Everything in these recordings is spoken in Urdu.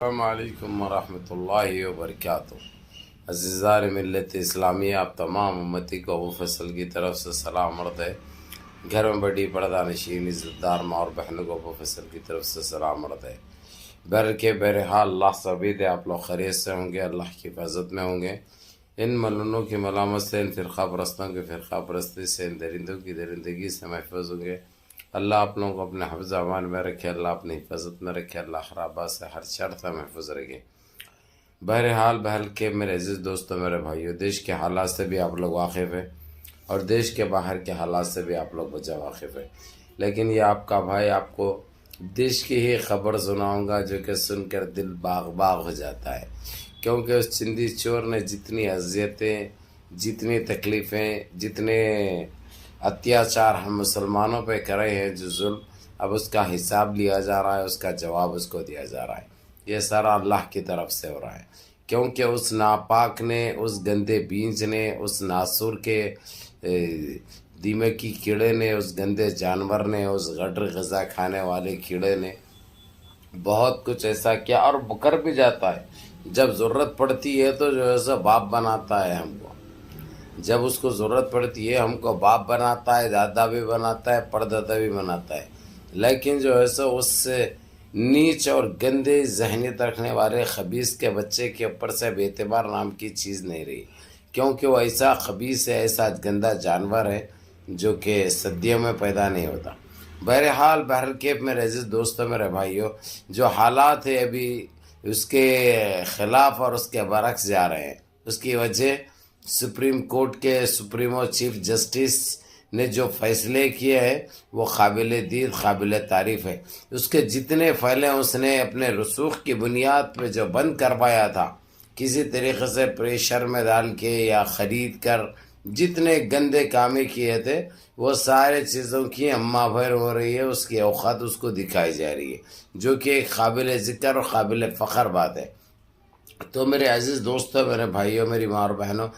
السلام علیکم ورحمۃ اللہ وبرکاتہ۔ عزیزان ملت اسلامیہ، آپ تمام امتی کو ابو فصل کی طرف سے سلام عرض ہے۔ گھر میں بڑی پردہ نشین عزت دار ماں اور بہنوں کو ابو فصل کی طرف سے سلام عرض ہے۔ بہرحال اللہ سے امید ہے آپ لوگ خیریت سے ہوں گے، اللہ کی حفاظت میں ہوں گے۔ ان ملونوں کی ملامت سے، ان فرقہ پرستوں کی فرقہ پرستی سے، ان درندوں کی درندگی سے محفوظ ہوں گے۔ اللہ آپ لوگوں کو اپنے حفظ امان میں رکھے، اللہ اپنی حفاظت میں رکھے، اللہ خرابات سے ہر شر سے محفوظ رکھے۔ بہرحال کے میرے عزیز دوستوں، میرے بھائیوں، دیش کے حالات سے بھی آپ لوگ واقف ہیں اور دیش کے باہر کے حالات سے بھی آپ لوگ بچا واقف ہیں، لیکن یہ آپ کا بھائی آپ کو دیش کی ہی خبر سناؤں گا جو کہ سن کر دل باغ باغ ہو جاتا ہے، کیونکہ اس چندی چور نے جتنی اذیتیں، جتنی تکلیفیں، جتنے اتیاچار ہم مسلمانوں پہ کرے ہیں، جو ظلم، اب اس کا حساب لیا جا رہا ہے، اس کا جواب اس کو دیا جا رہا ہے۔ یہ سارا اللہ کی طرف سے ہو رہا ہے، کیونکہ اس ناپاک نے، اس گندے بیج نے، اس ناسور کے دیمکی کیڑے نے، اس گندے جانور نے، اس غدر غذا کھانے والے کیڑے نے بہت کچھ ایسا کیا، اور کر بھی جاتا ہے۔ جب ضرورت پڑتی ہے تو جو ہے سو باپ بناتا ہے ہم کو، جب اس کو ضرورت پڑتی ہے ہم کو باپ بناتا ہے، دادا بھی بناتا ہے، پردادا بھی بناتا ہے، لیکن جو ہے سو اس سے نیچ اور گندے ذہنیت رکھنے والے خبیث کے بچے کے اوپر سے بے اعتبار نام کی چیز نہیں رہی، کیونکہ وہ ایسا خبیث ہے، ایسا گندا جانور ہے جو کہ صدیوں میں پیدا نہیں ہوتا۔ بہرحال میرے عزیز دوستوں، میرے بھائیوں، جو حالات ہے ابھی اس کے خلاف اور اس کے برعکس جا رہے ہیں۔ اس کی وجہ سپریم کورٹ کے سپریمو چیف جسٹس نے جو فیصلے کیے ہیں وہ قابل دید، قابل تعریف ہے۔ اس کے جتنے فیلیں اس نے اپنے رسوخ کی بنیاد پہ جو بند کروایا تھا، کسی طریقے سے پریشر میں ڈال کے یا خرید کر جتنے گندے کامیں کیے تھے، وہ سارے چیزوں کی اماں بھر ہو رہی ہے، اس کی اوقات اس کو دکھائی جا رہی ہے، جو کہ ایک قابل ذکر اور قابل فخر بات ہے۔ تو میرے عزیز دوستوں، میرے بھائیوں، میری ماں اور بہنوں،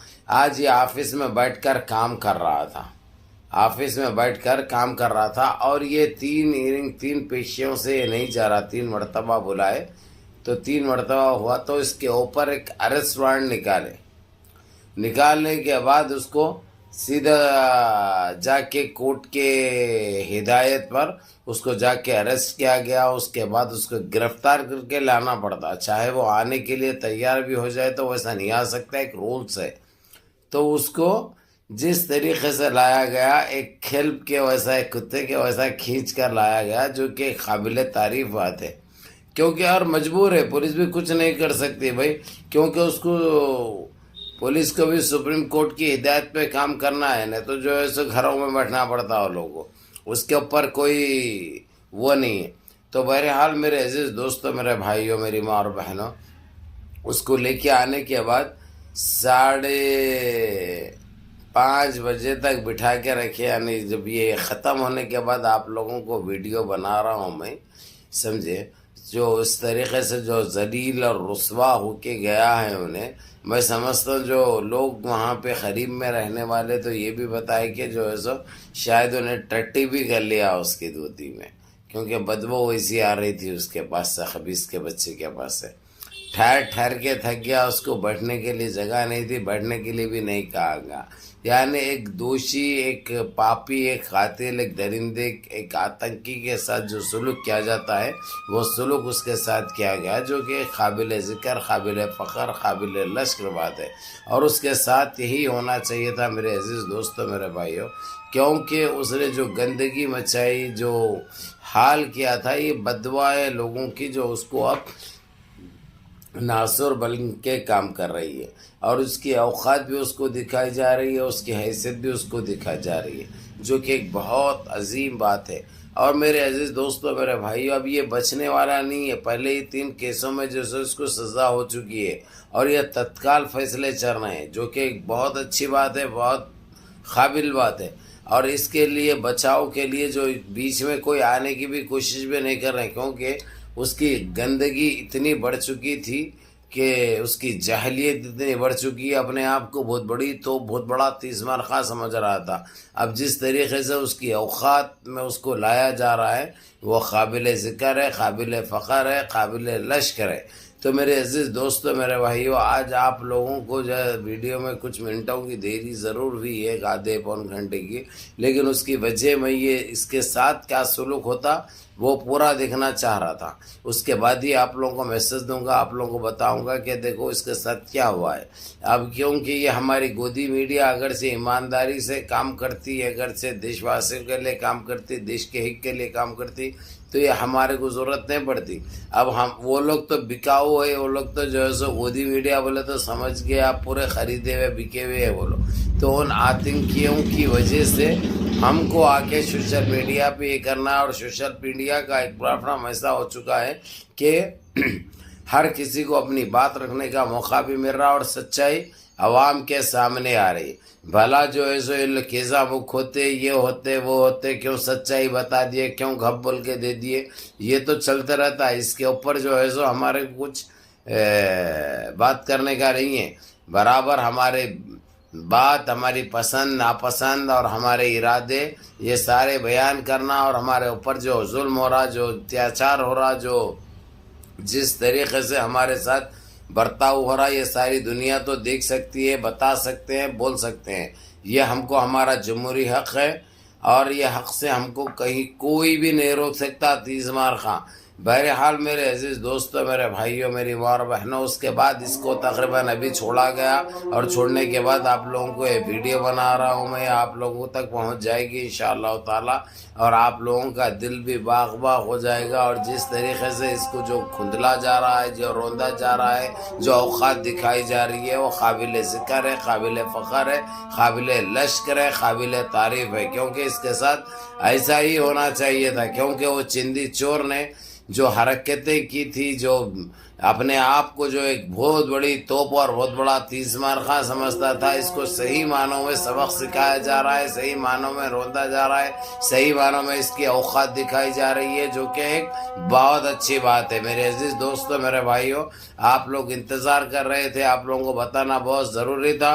آج یہ آفس میں بیٹھ کر کام کر رہا تھا، آفس میں بیٹھ کر کام کر رہا تھا، اور یہ تین پیشیوں سے یہ نہیں جا رہا، 3 مرتبہ بلائے تو 3 مرتبہ ہوا، تو اس کے اوپر ایک اریسٹ وارنٹ نکالنے کے بعد اس کو سیدھا جا کے کورٹ کے ہدایت پر اس کو جا کے اریسٹ کیا گیا۔ اس کے بعد اس کو گرفتار کر کے لانا پڑتا، چاہے وہ آنے کے لیے تیار بھی ہو جائے تو ویسا نہیں آ سکتا، ایک رولس ہے۔ تو اس کو جس طریقے سے لایا گیا، ایک کھیل کے ویسا، ایک کتے کے ویسا کھینچ کر لایا گیا، جو کہ قابل تعریف بات ہے، کیونکہ اور مجبور ہے، پولیس بھی کچھ نہیں کر سکتی بھائی، کیونکہ اس کو پولیس کو بھی سپریم کورٹ کی ہدایت پہ کام کرنا ہے، نہیں تو جو ہے سو گھروں میں بیٹھنا پڑتا ہے لوگوں کو، اس کے اوپر کوئی وہ نہیں ہے۔ تو بہرحال میرے عزیز دوستوں، میرے بھائیوں، میری ماں اور بہنوں، اس کو لے کے آنے کے بعد 5:30 بجے تک بٹھا کے رکھے، یعنی جب یہ ختم ہونے کے بعد آپ لوگوں کو ویڈیو بنا رہا ہوں میں، سمجھے، جو اس طریقے سے جو ذلیل اور رسوا ہو کے گیا ہے انہیں، میں سمجھتا ہوں جو لوگ وہاں پہ قریب میں رہنے والے تو یہ بھی بتائے کہ جو ہے سو شاید انہیں ٹٹی بھی کر لیا اس کی دودھی میں، کیونکہ بدبو ویسی آ رہی تھی اس کے پاس سے، خبیث کے بچے کے پاس سے۔ ٹھہر کے تھک گیا، اس کو بیٹھنے کے لیے جگہ نہیں تھی، بیٹھنے کے لیے بھی نہیں کہا گیا، یعنی ایک دوشی، ایک پاپی، ایک قاتل، ایک درندے، ایک آتنکی کے ساتھ جو سلوک کیا جاتا ہے وہ سلوک اس کے ساتھ کیا گیا، جو کہ قابل ذکر، قابل فخر، قابل لشکر بات ہے، اور اس کے ساتھ یہی ہونا چاہیے تھا میرے عزیز دوستوں، میرے بھائیوں، کیونکہ اس نے جو گندگی مچائی، جو حال کیا تھا، یہ بدوائے لوگوں کی جو اس کو اب ناصر بن کے کام کر رہی ہے، اور اس کی اوقات بھی اس کو دکھائی جا رہی ہے، اس کی حیثیت بھی اس کو دکھائی جا رہی ہے، جو کہ ایک بہت عظیم بات ہے۔ اور میرے عزیز دوستوں، میرے بھائیو، اب یہ بچنے والا نہیں ہے، پہلے ہی 3 کیسوں میں جو اس کو سزا ہو چکی ہے، اور یہ تتکال فیصلے چل رہے ہیں، جو کہ ایک بہت اچھی بات ہے، بہت قابل بات ہے، اور اس کے لیے بچاؤ کے لیے جو بیچ میں کوئی آنے کی بھی کوشش بھی نہیں کر رہے، کیونکہ اس کی گندگی اتنی بڑھ چکی تھی کہ اس کی جاہلیت اتنی بڑھ چکی ہے، اپنے آپ کو بہت بڑی تو بہت بڑا تیزمار خواہ سمجھ رہا تھا۔ اب جس طریقے سے اس کی اوقات میں اس کو لایا جا رہا ہے، وہ قابل ذکر ہے، قابل فخر ہے، قابل لشکر ہے۔ تو میرے عزیز دوستو، میرے بھائیو، آج آپ لوگوں کو جو ہے ویڈیو میں کچھ منٹوں کی دیری ضرور ہوئی ہے، آدھے پون گھنٹے کی، لیکن اس کی وجہ میں یہ اس کے ساتھ کیا سلوک ہوتا وہ پورا دیکھنا چاہ رہا تھا۔ اس کے بعد ہی آپ لوگوں کو میسج دوں گا، آپ لوگوں کو بتاؤں گا کہ دیکھو اس کے ساتھ کیا ہوا ہے۔ اب کیونکہ یہ ہماری گودی میڈیا اگر سے ایمانداری سے کام کرتی ہے، اگر سے دیش واسیوں کے لیے کام کرتی، دیش کے حق کے لیے کام کرتی، تو یہ ہمارے کو ضرورت نہیں پڑتی۔ اب وہ لوگ تو بکاؤ ہے، وہ لوگ تو جو ہے سو گودی میڈیا بولے تو سمجھ گئے آپ پورے خریدے ہوئے بکے ہوئے ہیں وہ لوگ۔ تو ان آتنکیوں کی وجہ سے ہم کو آگے سوشل میڈیا پہ یہ کرنا، اور سوشل میڈیا کا ایک پلیٹ فارم ایسا ہو چکا ہے کہ ہر کسی کو اپنی بات رکھنے کا موقع بھی مل رہا، اور سچائی عوام کے سامنے آ رہی۔ بھلا جو ہے سو کیسا مکھ ہوتے، یہ ہوتے وہ ہوتے، کیوں سچائی بتا دیے، کیوں گھپ بول کے دے دیے، یہ تو چلتا رہتا ہے۔ اس کے اوپر جو ہے سو ہمارے کچھ بات کرنے کا نہیں ہے۔ برابر ہمارے بات، ہماری پسند ناپسند اور ہمارے ارادے یہ سارے بیان کرنا، اور ہمارے اوپر جو ظلم ہو رہا، جو اتیاچار ہو رہا، جو جس طریقے سے ہمارے ساتھ برتاؤ ہو رہا، یہ ساری دنیا تو دیکھ سکتی ہے، بتا سکتے ہیں، بول سکتے ہیں۔ یہ ہم کو ہمارا جمہوری حق ہے، اور یہ حق سے ہم کو کہیں کوئی بھی نہیں روک سکتا، تیز مار خاں۔ بہرحال میرے عزیز دوستو، میرے بھائیوں، میری ماں اور بہنوں، اس کے بعد اس کو تقریباً ابھی چھوڑا گیا، اور چھوڑنے کے بعد آپ لوگوں کو یہ ویڈیو بنا رہا ہوں میں، آپ لوگوں تک پہنچ جائے گی انشاءاللہ تعالی، اور آپ لوگوں کا دل بھی باغ باغ ہو جائے گا۔ اور جس طریقے سے اس کو جو کھندلا جا رہا ہے، جو روندا جا رہا ہے، جو اوقات دکھائی جا رہی ہے، وہ قابل ذکر ہے، قابل فخر ہے، قابل لشکر ہے، قابل تعریف ہے، کیونکہ اس کے ساتھ ایسا ہی ہونا چاہیے تھا۔ کیونکہ وہ چندی چور نے جو حرکتیں کی تھی، جو اپنے آپ کو جو ایک بہت بڑی توپ اور بہت بڑا تیز مار خاں سمجھتا تھا، اس کو صحیح معنوں میں سبق سکھایا جا رہا ہے، صحیح معنوں میں روندا جا رہا ہے، صحیح معنوں میں اس کی اوقات دکھائی جا رہی ہے، جو کہ ایک بہت اچھی بات ہے۔ میرے عزیز دوستو، میرے بھائیوں، آپ لوگ انتظار کر رہے تھے، آپ لوگوں کو بتانا بہت ضروری تھا،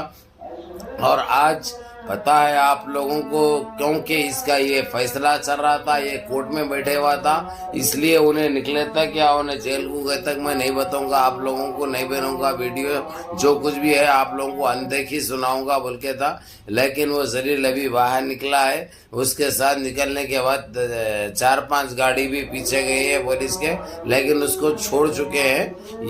اور آج پتہ ہے آپ لوگوں کو، کیونکہ اس کا یہ فیصلہ چل رہا تھا، یہ کورٹ میں بیٹھے ہوا تھا، اس لیے انہیں نکلے تک یا انہیں جیل کو گئے تک میں نہیں بتاؤں گا آپ لوگوں کو، نہیں بناؤں گا ویڈیو، جو کچھ بھی ہے آپ لوگوں کو اندیکھی سناؤں گا بول کے تھا، لیکن وہ ذلیل ابھی باہر نکلا ہے۔ اس کے ساتھ نکلنے کے بعد 4-5 گاڑی بھی پیچھے گئی ہے پولیس کے، لیکن اس کو چھوڑ چکے ہیں،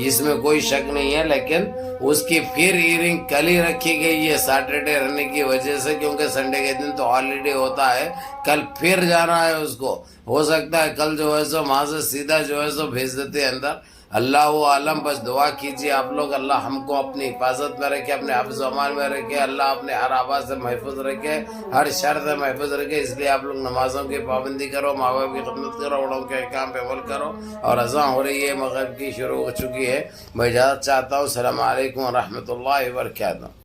اس میں کوئی شک نہیں ہے۔ لیکن اس کی پھر ہیئرنگ کل ہی رکھی گئی ہے سیٹرڈے رہنے کی وجہ سے، کیونکہ سنڈے کے دن تو ہالیڈے ہوتا ہے، کل پھر جانا ہے اس کو۔ ہو سکتا ہے کل جو ہے سو وہاں سے سیدھا جو ہے سو بھیج دیتے اندر، اللہ عالم۔ بس دعا کیجیے آپ لوگ، اللہ ہم کو اپنی حفاظت میں رکھے، اپنے حفظ و امان میں رکھے، اللہ اپنے ہر آواز سے محفوظ رکھے، ہر شر سے محفوظ رکھے۔ اس لیے آپ لوگ نمازوں کی پابندی کرو، ماں باپ کی خدمت کرو، بڑوں کے احکام پہ عمل کرو، اور اذان ہو رہی ہے، مغرب کی شروع ہو چکی ہے۔ میں اجازت چاہتا ہوں، السلام علیکم ورحمۃ اللہ وبرکاتہ۔